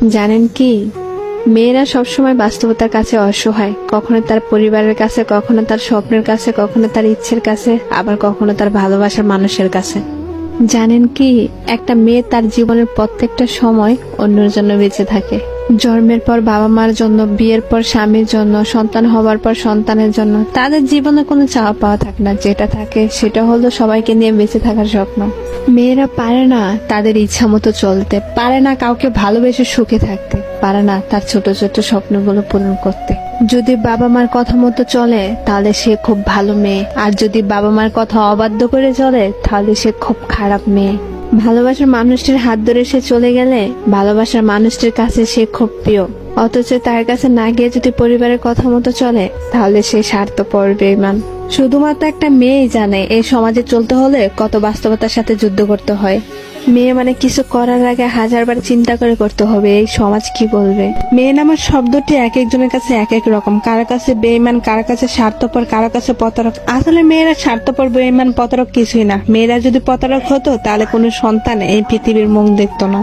জানেন কি, মেয়েরা সবসময় বাস্তবতার কাছে অসহায়, কখনো তার পরিবারের কাছে, কখনো তার স্বপ্নের কাছে, কখনো তার ইচ্ছের কাছে, আবার কখনো তার ভালোবাসার মানুষের কাছে। জানেন কি, একটা মেয়ে তার জীবনের প্রত্যেকটা সময় অন্যের জন্য বেঁচে থাকে। জন্মের পর বাবা মার জন্য, বিয়ের পর স্বামীর জন্য, সন্তান হবার পর সন্তানের জন্য। তাদের জীবনে কোনো চাওয়া পাওয়া থাকে না, যেটা থাকে সেটা হলো সবাইকে নিয়ে বেঁচে থাকার স্বপ্ন। মেয়েরা পারে না তাদের ইচ্ছা মতো চলতে, পারে না কাউকে ভালোবেসে সুখে থাকতে, পারে না তার ছোট ছোট স্বপ্নগুলো পূরণ করতে। যদি বাবা মার কথা মতো চলে তাহলে সে খুব ভালো মেয়ে, আর যদি বাবা মার কথা অবাধ্য করে চলে তাহলে সে খুব খারাপ মেয়ে। ভালোবাসার মানুষটির হাত ধরে সে চলে গেলে ভালোবাসার মানুষটির কাছে সে খুব প্রিয়, অথচ তার কাছে না গিয়ে যদি পরিবারের কথা মতো চলে তাহলে সে স্বার্থপর, বেঈমান। শুধুমাত্র একটা মেয়েই জানে এই সমাজে চলতে হলে কত বাস্তবতার সাথে যুদ্ধ করতে হয়। মেয়ে মানে কিছু করার আগে হাজারবার চিন্তা করে করতে হবে এই সমাজ কি বলবে। মেয়ে নামের শব্দটি এক একজনের কাছে এক এক রকম, কারো কাছে বেঈমান, কারো কাছে স্বার্থপর, কারো কাছে প্রতারক। আসলে মেয়েরা স্বার্থপর, বেঈমান, প্রতারক কিছুই না। মেয়েরা যদি প্রতারক হতো তাহলে কোনো সন্তান এই পৃথিবীর মুখ দেখতো না।